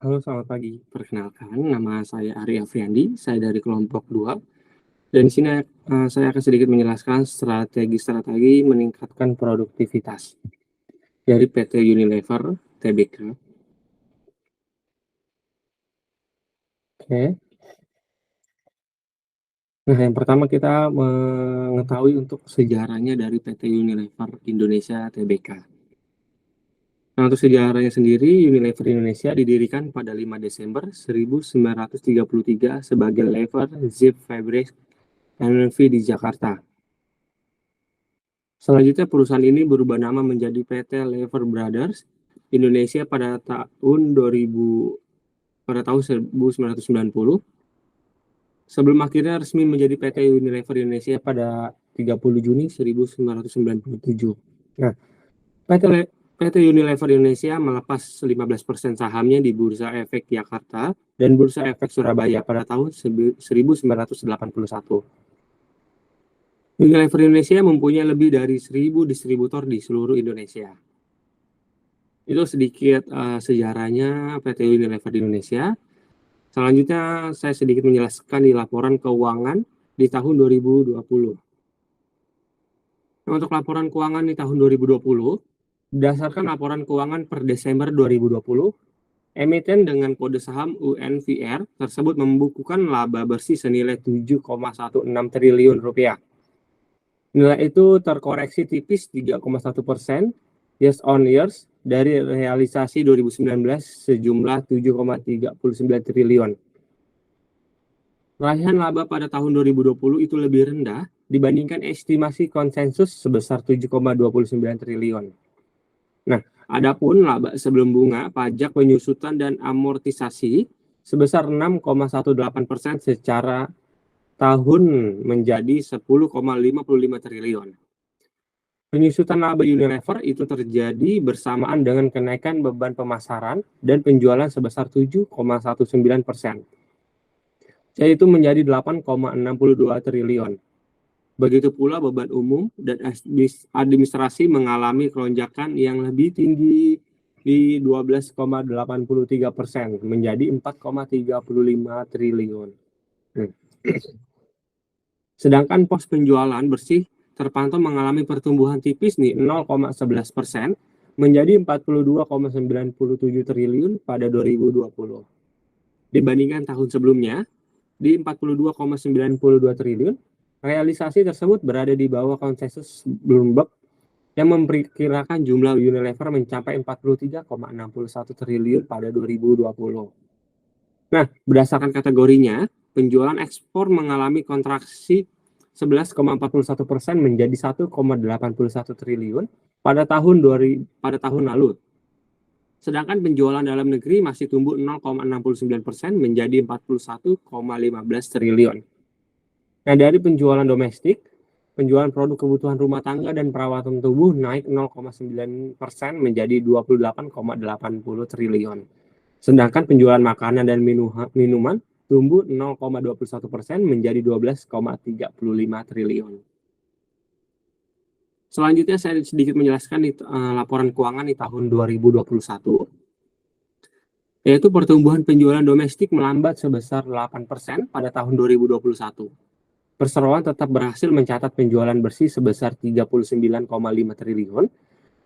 Halo, selamat pagi. Perkenalkan, nama saya Ari Afriandi. Saya dari kelompok 2. Dan di sini saya akan sedikit menjelaskan strategi-strategi meningkatkan produktivitas dari PT Unilever Tbk. Oke. Nah, yang pertama kita mengetahui untuk sejarahnya dari PT Unilever Indonesia Tbk. Nah, untuk sejarahnya sendiri, Unilever Indonesia didirikan pada 5 Desember 1933 sebagai Lever Zip Fabric NV di Jakarta. Selanjutnya perusahaan ini berubah nama menjadi PT Lever Brothers Indonesia pada tahun 1990, sebelum akhirnya resmi menjadi PT Unilever Indonesia pada 30 Juni 1997. Nah, PT Unilever Indonesia melepas 15% sahamnya di Bursa Efek Jakarta dan Bursa Efek Surabaya pada tahun 1981. Unilever Indonesia mempunyai lebih dari 1.000 distributor di seluruh Indonesia. Itu sedikit sejarahnya PT Unilever di Indonesia. Selanjutnya saya sedikit menjelaskan di laporan keuangan di tahun 2020. Nah, untuk laporan keuangan di tahun 2020, berdasarkan laporan keuangan per Desember 2020, emiten dengan kode saham UNVR tersebut membukukan laba bersih senilai 7,16 triliun rupiah. Nilai itu terkoreksi tipis 3,1% years on years dari realisasi 2019 sejumlah 7,39 triliun. Raihan laba pada tahun 2020 itu lebih rendah dibandingkan estimasi konsensus sebesar 7,29 triliun. Nah, adapun laba sebelum bunga, pajak, penyusutan, dan amortisasi sebesar 6,18% secara tahun menjadi 10,55 triliun. Penyusutan laba Unilever itu terjadi bersamaan dengan kenaikan beban pemasaran dan penjualan sebesar 7,19%, yaitu menjadi 8,62 triliun. Begitu pula beban umum dan administrasi mengalami lonjakan yang lebih tinggi di 12,83% menjadi 4,35 triliun. Sedangkan pos penjualan bersih terpantau mengalami pertumbuhan tipis nih 0,11% menjadi 42,97 triliun pada 2020. Dibandingkan tahun sebelumnya di 42,92 triliun, realisasi tersebut berada di bawah konsensus Bloomberg yang memperkirakan jumlah Unilever mencapai 43,61 triliun pada 2020. Nah, berdasarkan kategorinya, penjualan ekspor mengalami kontraksi 11,41% menjadi 1,81 triliun pada tahun lalu. Sedangkan penjualan dalam negeri masih tumbuh 0,69% menjadi 41,15 triliun. Nah, dari penjualan domestik, penjualan produk kebutuhan rumah tangga dan perawatan tubuh naik 0,9% menjadi 28,80 triliun. Sedangkan penjualan makanan dan minuman tumbuh 0,21% menjadi 12,35 triliun. Selanjutnya saya sedikit menjelaskan laporan keuangan di tahun 2021, yaitu pertumbuhan penjualan domestik melambat sebesar 8% pada tahun 2021. Perseroan tetap berhasil mencatat penjualan bersih sebesar 39,5 triliun,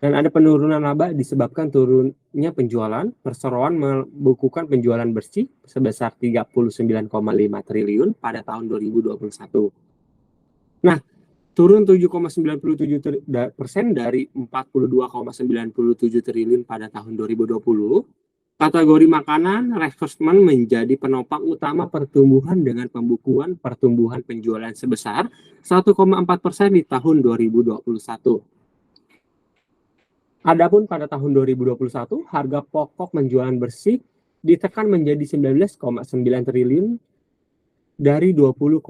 dan ada penurunan laba disebabkan turunnya penjualan. Perseroan membukukan penjualan bersih sebesar 39,5 triliun pada tahun 2021. Nah, turun 7,97% dari 42,97 triliun pada tahun 2020. Kategori makanan, refreshment menjadi penopang utama pertumbuhan dengan pembukuan pertumbuhan penjualan sebesar 1,4% di tahun 2021. Adapun pada tahun 2021, harga pokok penjualan bersih ditekan menjadi 19,9 triliun dari 20,5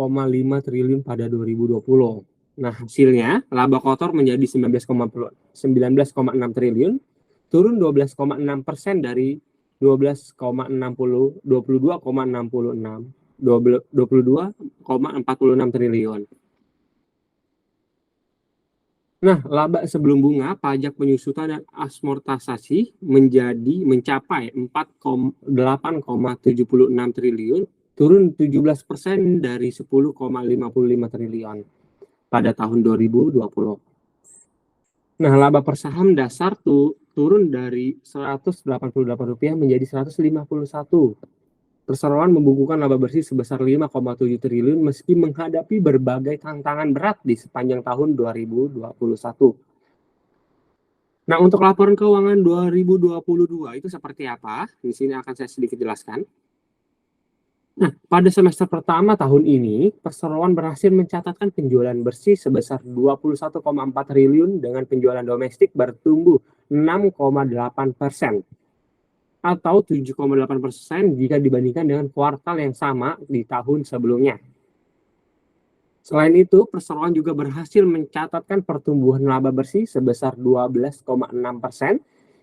triliun pada 2020. Nah, hasilnya laba kotor menjadi 19,6 triliun, turun 12,6% dari 22,46 triliun. Nah, laba sebelum bunga, pajak penyusutan dan amortisasi mencapai 8,76 triliun, turun 17% dari 10,55 triliun pada tahun 2020. Nah, laba per saham dasar turun dari Rp188 menjadi 151. Perseroan membukukan laba bersih sebesar 5,7 triliun meski menghadapi berbagai tantangan berat di sepanjang tahun 2021. Nah, untuk laporan keuangan 2022 itu seperti apa? Di sini akan saya sedikit jelaskan. Nah, pada semester pertama tahun ini, perseroan berhasil mencatatkan penjualan bersih sebesar 21,4 triliun dengan penjualan domestik bertumbuh 6,8% atau 7,8% jika dibandingkan dengan kuartal yang sama di tahun sebelumnya. Selain itu, perseroan juga berhasil mencatatkan pertumbuhan laba bersih sebesar 12,6%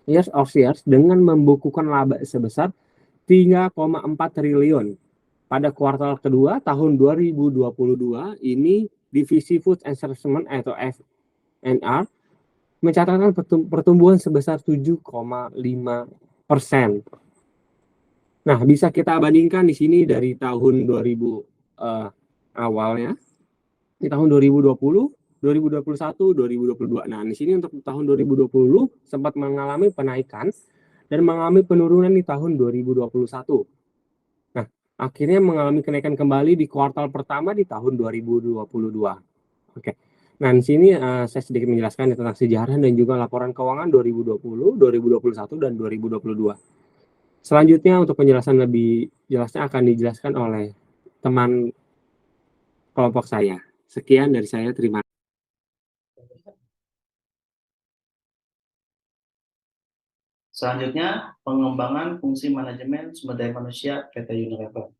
year of years dengan membukukan laba sebesar 3,4 triliun. Pada kuartal kedua tahun 2022 ini, divisi Food and Services atau F&R mencatatkan pertumbuhan sebesar 7,5%. Nah, bisa kita bandingkan di sini dari tahun 2000 awalnya, di tahun 2020, 2021, 2022. Nah, di sini untuk tahun 2020 sempat mengalami penaikan dan mengalami penurunan di tahun 2021. Nah, akhirnya mengalami kenaikan kembali di kuartal pertama di tahun 2022. Oke. Nah, di sini saya sedikit menjelaskan tentang sejarah dan juga laporan keuangan 2020, 2021, dan 2022. Selanjutnya untuk penjelasan lebih jelasnya akan dijelaskan oleh teman kelompok saya. Sekian dari saya, terima kasih. Selanjutnya, pengembangan fungsi manajemen sumber daya manusia PT Unilever.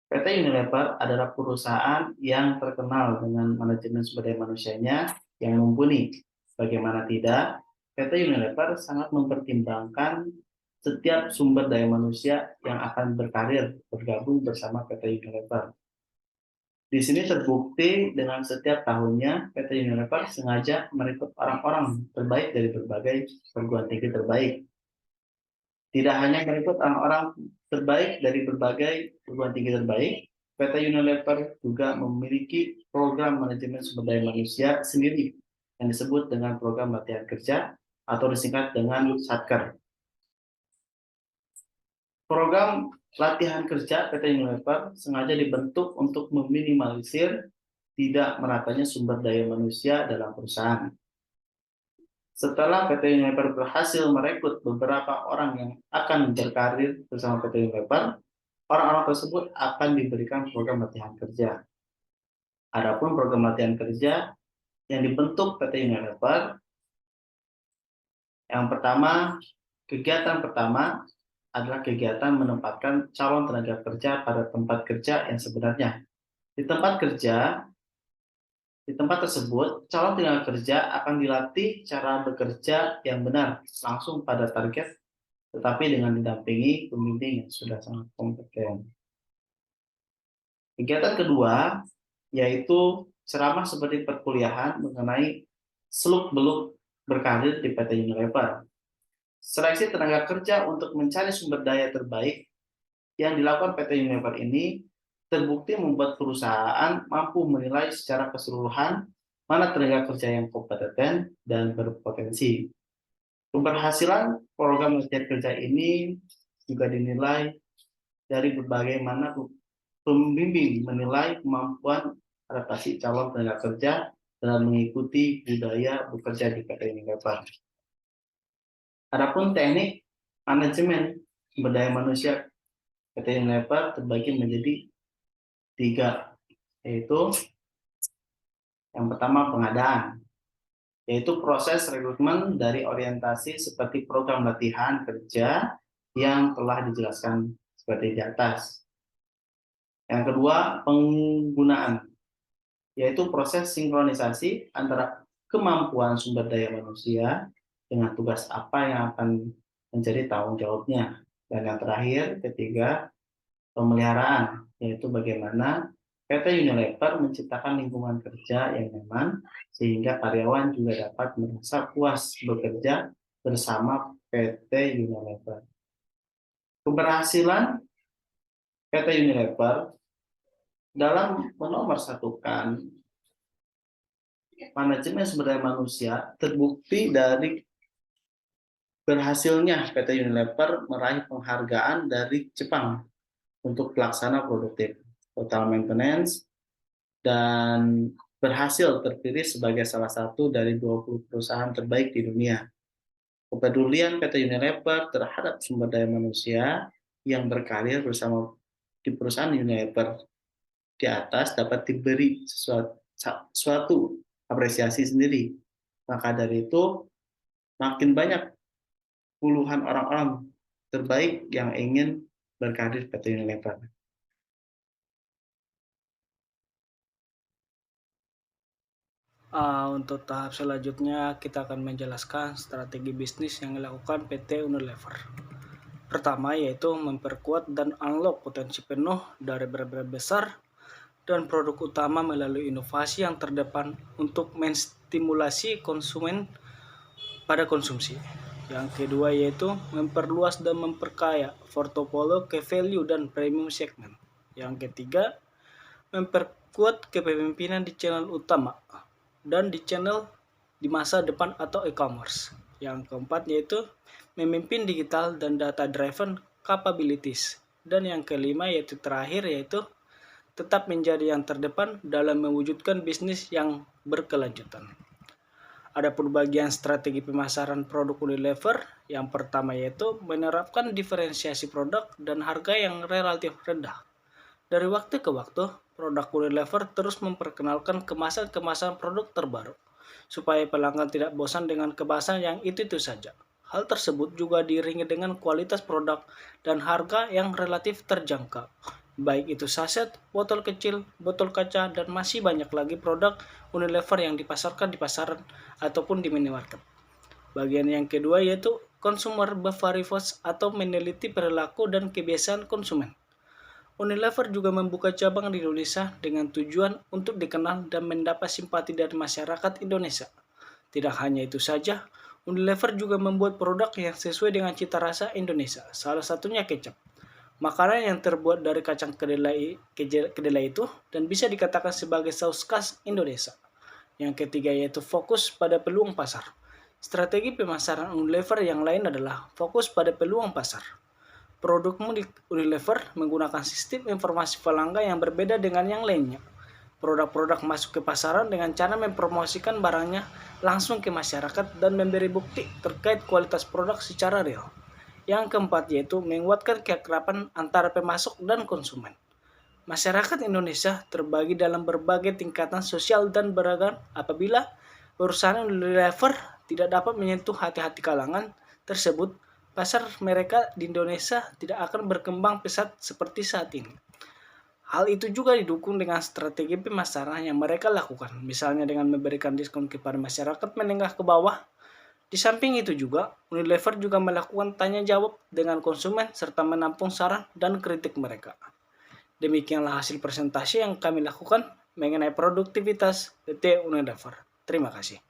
PT Unilever adalah perusahaan yang terkenal dengan manajemen sumber daya manusianya yang mumpuni. Bagaimana tidak, PT Unilever sangat mempertimbangkan setiap sumber daya manusia yang akan berkarir bergabung bersama PT Unilever. Di sini terbukti dengan setiap tahunnya PT Unilever sengaja merekrut orang-orang terbaik dari berbagai perguruan tinggi terbaik. Tidak hanya merekrut orang-orang terbaik dari berbagai perguruan tinggi terbaik, PT Unilever juga memiliki program manajemen sumber daya manusia sendiri yang disebut dengan program latihan kerja atau disingkat dengan Satker. Program latihan kerja PT Unilever sengaja dibentuk untuk meminimalisir tidak meratanya sumber daya manusia dalam perusahaan. Setelah PT Unilever berhasil merekrut beberapa orang yang akan berkarir bersama PT Unilever, orang-orang tersebut akan diberikan program latihan kerja. Adapun program latihan kerja yang dibentuk PT Unilever, kegiatan pertama adalah kegiatan menempatkan calon tenaga kerja pada tempat kerja yang sebenarnya. Di tempat tersebut, calon tenaga kerja akan dilatih cara bekerja yang benar, langsung pada target, tetapi dengan didampingi pembimbing yang sudah sangat kompeten. Kegiatan kedua yaitu ceramah seperti perkuliahan mengenai seluk-beluk berkarir di PT Unilever. Seleksi tenaga kerja untuk mencari sumber daya terbaik yang dilakukan PT Unilever ini terbukti membuat perusahaan mampu menilai secara keseluruhan mana tenaga kerja yang kompeten dan berpotensi. Keberhasilan program latihan kerja ini juga dinilai dari berbagai mana pembimbing menilai kemampuan adaptasi calon tenaga kerja dalam mengikuti budaya bekerja di PT Unilever. Adapun teknik manajemen sumber daya manusia PT Unilever terbagi menjadi 3, yaitu yang pertama pengadaan, yaitu proses rekrutmen dari orientasi seperti program latihan kerja yang telah dijelaskan seperti di atas. Yang kedua, penggunaan, yaitu proses sinkronisasi antara kemampuan sumber daya manusia dengan tugas apa yang akan menjadi tanggung jawabnya. Dan yang terakhir, ketiga, pemeliharaan, yaitu bagaimana PT Unilever menciptakan lingkungan kerja yang nyaman sehingga karyawan juga dapat merasa puas bekerja bersama PT Unilever. Keberhasilan PT Unilever dalam menomorsatukan manajemen sumber daya manusia terbukti dari berhasilnya PT Unilever meraih penghargaan dari Jepang untuk pelaksana produktif, total maintenance, dan berhasil terpilih sebagai salah satu dari 20 perusahaan terbaik di dunia. Kepedulian PT Unilever terhadap sumber daya manusia yang berkarir bersama di perusahaan Unilever di atas dapat diberi suatu apresiasi sendiri. Maka dari itu, makin banyak puluhan orang-orang terbaik yang ingin berkarir PT Unilever. Untuk tahap selanjutnya kita akan menjelaskan strategi bisnis yang dilakukan PT Unilever. Pertama yaitu memperkuat dan unlock potensi penuh dari brand-brand besar dan produk utama melalui inovasi yang terdepan untuk menstimulasi konsumen pada konsumsi. Yang kedua yaitu memperluas dan memperkaya portofolio ke value dan premium segment. Yang ketiga, memperkuat kepemimpinan di channel utama dan di channel di masa depan atau e-commerce. Yang keempat yaitu memimpin digital dan data driven capabilities. Dan yang kelima yaitu terakhir yaitu tetap menjadi yang terdepan dalam mewujudkan bisnis yang berkelanjutan. Adapun bagian strategi pemasaran produk Unilever, yang pertama yaitu menerapkan diferensiasi produk dan harga yang relatif rendah. Dari waktu ke waktu, produk Unilever terus memperkenalkan kemasan-kemasan produk terbaru, supaya pelanggan tidak bosan dengan kemasan yang itu-itu saja. Hal tersebut juga diiringi dengan kualitas produk dan harga yang relatif terjangkau, baik itu saset, botol kecil, botol kaca, dan masih banyak lagi produk Unilever yang dipasarkan di pasaran ataupun di minimarket. Bagian yang kedua yaitu consumer behavior research atau meneliti perilaku dan kebiasaan konsumen. Unilever juga membuka cabang di Indonesia dengan tujuan untuk dikenal dan mendapat simpati dari masyarakat Indonesia. Tidak hanya itu saja, Unilever juga membuat produk yang sesuai dengan cita rasa Indonesia, salah satunya kecap. Makanan yang terbuat dari kacang kedelai itu dan bisa dikatakan sebagai saus khas Indonesia. Yang ketiga yaitu fokus pada peluang pasar. Strategi pemasaran Unilever yang lain adalah fokus pada peluang pasar. Produk Unilever menggunakan sistem informasi pelanggan yang berbeda dengan yang lainnya. Produk-produk masuk ke pasaran dengan cara mempromosikan barangnya langsung ke masyarakat dan memberi bukti terkait kualitas produk secara real. Yang keempat yaitu menguatkan keakraban antara pemasok dan konsumen. Masyarakat Indonesia terbagi dalam berbagai tingkatan sosial dan beragam apabila perusahaan Unilever tidak dapat menyentuh hati-hati kalangan tersebut, pasar mereka di Indonesia tidak akan berkembang pesat seperti saat ini. Hal itu juga didukung dengan strategi pemasaran yang mereka lakukan, misalnya dengan memberikan diskon kepada masyarakat menengah ke bawah. Di samping itu juga, Unilever juga melakukan tanya jawab dengan konsumen serta menampung saran dan kritik mereka. Demikianlah hasil presentasi yang kami lakukan mengenai produktivitas PT Unilever. Terima kasih.